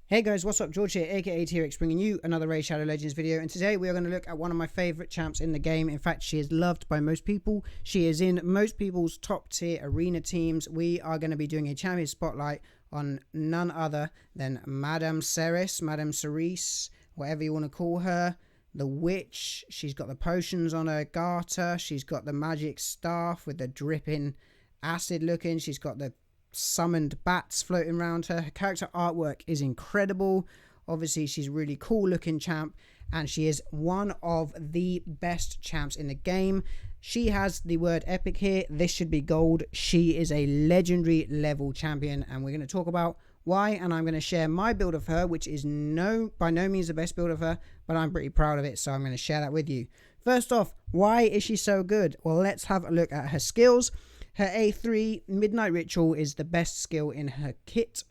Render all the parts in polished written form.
Hey guys, what's up? George here, aka T-WreckSs, bringing you another Raid Shadow Legends video, and today we are going to look at one of my favourite champs in the game. In fact, she is loved by most people. She is in most people's top tier arena teams. We are going to be doing a champion spotlight on none other than Madame Serris, whatever you want to call her. The witch. She's got the potions on her garter. She's got the magic staff with the dripping acid looking. She's got the summoned bats floating around her. Her character artwork is incredible. Obviously, she's a really cool looking champ, and she is one of the best champs in the game. She has the word epic here. This should be gold. She is a legendary level champion, and we're going to talk about why, and I'm going to share my build of her, which is by no means the best build of her, but I'm pretty proud of it, so I'm going to share that with you. First off, why is she so good? Well, let's have a look at her skills. Her A3 Midnight Ritual is the best skill in her kit,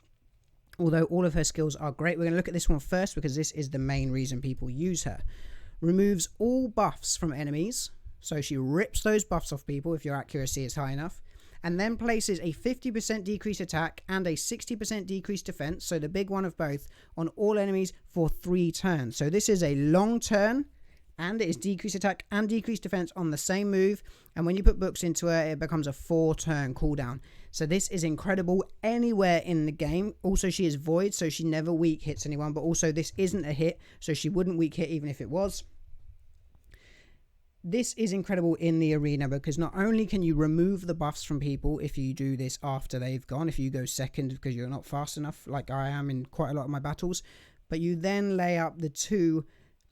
although all of her skills are great. We're going to look at this one first because this is the main reason people use her. Removes all buffs from enemies, so she rips those buffs off people if your accuracy is high enough, and then places a 50% decreased attack and a 60% decreased defense, so the big one of both, on all enemies for 3 turns. So this is a long turn, and it is decreased attack and decreased defense on the same move, and when you put books into her, it becomes a 4-turn cooldown. So this is incredible anywhere in the game. Also, she is void, so she never weak hits anyone, but also this isn't a hit, so she wouldn't weak hit even if it was. This is incredible in the arena because not only can you remove the buffs from people if you do this after they've gone, if you go second because you're not fast enough like I am in quite a lot of my battles, but you then lay up the two.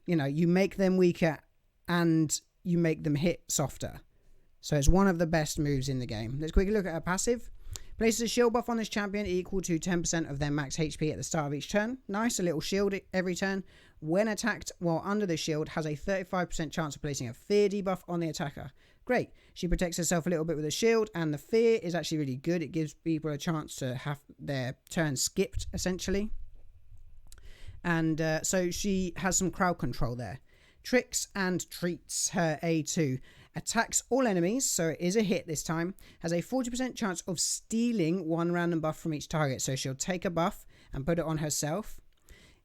You make them weaker and you make them hit softer. So it's one of the best moves in the game. Let's quickly look at her passive. Places a shield buff on this champion equal to 10% of their max HP at the start of each turn. Nice, a little shield every turn. When attacked while under the shield, has a 35% chance of placing a fear debuff on the attacker. Great. She protects herself a little bit with a shield, and the fear is actually really good. It gives people a chance to have their turn skipped, essentially. And so she has some crowd control there. Tricks and treats. Her A2 attacks all enemies, so it is a hit this time. Has a 40% chance of stealing one random buff from each target, so she'll take a buff and put it on herself.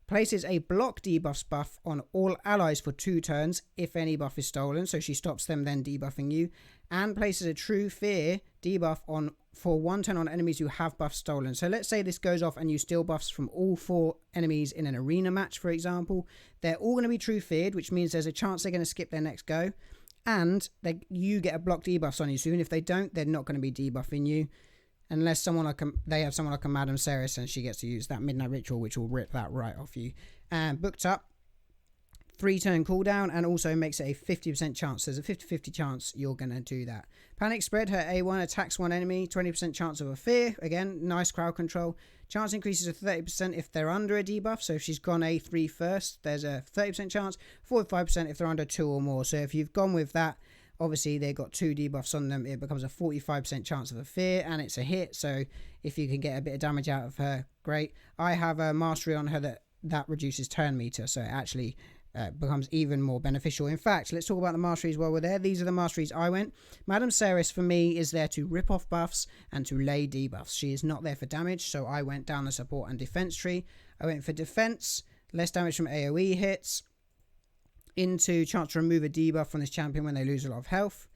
Places a block debuffs buff on all allies for 2 turns if any buff is stolen, so she stops them then debuffing you. And places a true fear debuff on for 1 turn on enemies who have buffs stolen. So let's say this goes off and you steal buffs from all 4 enemies in an arena match, for example. They're all going to be true feared, which means there's a chance they're going to skip their next go. And you get a block debuffs on you. So even if they don't, they're not going to be debuffing you. Unless they have someone like a Madame Serris and she gets to use that Midnight Ritual, which will rip that right off you. And booked up, 3-turn cooldown, and also makes it a 50% chance. There's a 50-50 chance you're going to do that. Panic Spread, her A1 attacks one enemy, 20% chance of a fear. Again, nice crowd control. Chance increases to 30% if they're under a debuff. So if she's gone A3 first, there's a 30% chance. 45% if they're under 2 or more. So if you've gone with that, obviously they've got 2 debuffs on them, it becomes a 45% chance of a fear, and it's a hit. So if you can get a bit of damage out of her, great. I have a mastery on her that reduces turn meter, so it actually becomes even more beneficial. In fact, let's talk about the masteries while we're there. These are the masteries I went. Madame Serris for me is there to rip off buffs and to lay debuffs. She is not there for damage, so I went down the support and defense tree. I went for defense, less damage from AoE hits, into chance to remove a debuff from this champion when they lose a lot of health,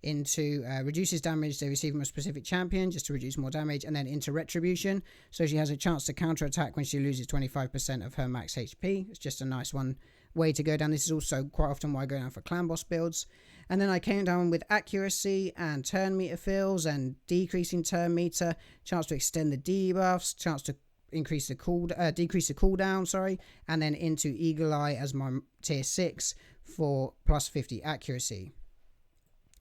into reduces damage they receive from a specific champion just to reduce more damage, and then into retribution, so she has a chance to counter attack when she loses 25% of her max HP. It's just a nice way to go down. This is also quite often why I go down for clan boss builds. And then I came down with accuracy and turn meter fills and decreasing turn meter, chance to extend the debuffs, chance to decrease the cooldown, and then into Eagle Eye as my tier 6 for plus 50 accuracy.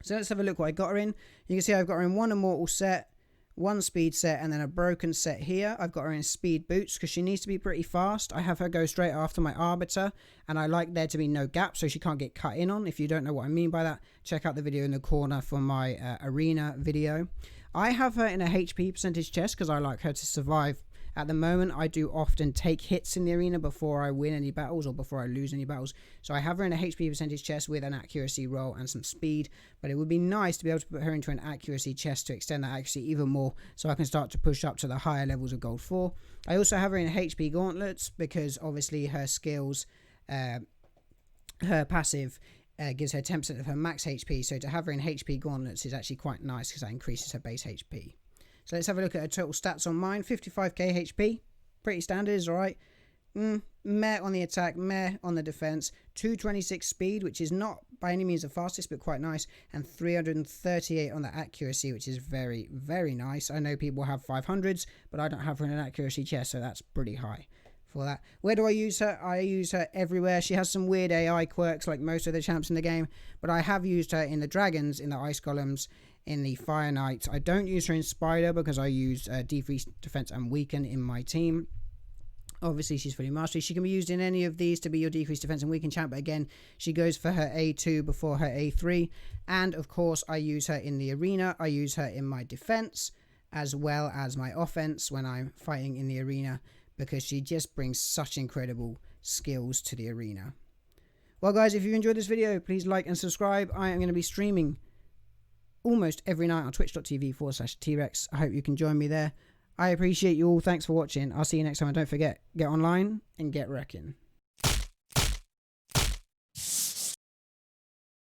So let's have a look what I got her in. You can see I've got her in 1 immortal set, 1 speed set, and then a broken set here. I've got her in speed boots because she needs to be pretty fast. I have her go straight after my arbiter, and I like there to be no gap so she can't get cut in on. If you don't know what I mean by that, check out the video in the corner for my arena video. I have her in a HP percentage chest because I like her to survive At the moment, I do often take hits in the arena before I win any battles or before I lose any battles. So I have her in a HP percentage chest with an accuracy roll and some speed, but it would be nice to be able to put her into an accuracy chest to extend that accuracy even more so I can start to push up to the higher levels of gold 4. I also have her in HP gauntlets because obviously her skills, her passive gives her 10% of her max HP, so to have her in HP gauntlets is actually quite nice because that increases her base HP. So let's have a look at her total stats on mine. 55k HP, pretty standard, is alright. Meh on the attack, meh on the defense. 226 speed, which is not by any means the fastest, but quite nice. And 338 on the accuracy, which is very, very nice. I know people have 500s, but I don't have her in an accuracy chest, so that's pretty high for that. Where do I use her? I use her everywhere. She has some weird AI quirks like most of the champs in the game, but I have used her in the dragons, in the ice golems, in the fire knights. I don't use her in spider because I use decrease defense and weaken in my team. Obviously, she's fully mastery. She can be used in any of these to be your decreased defense and weaken champ, but again, she goes for her A2 before her A3. And of course, I use her in the arena. I use her in my defense as well as my offense when I'm fighting in the arena, because she just brings such incredible skills to the arena. Well, guys, if you enjoyed this video, please like and subscribe. I am going to be streaming almost every night on twitch.tv/T-WreckSs. I hope you can join me there. I appreciate you all. Thanks for watching. I'll see you next time. And don't forget, get online and get wrecking.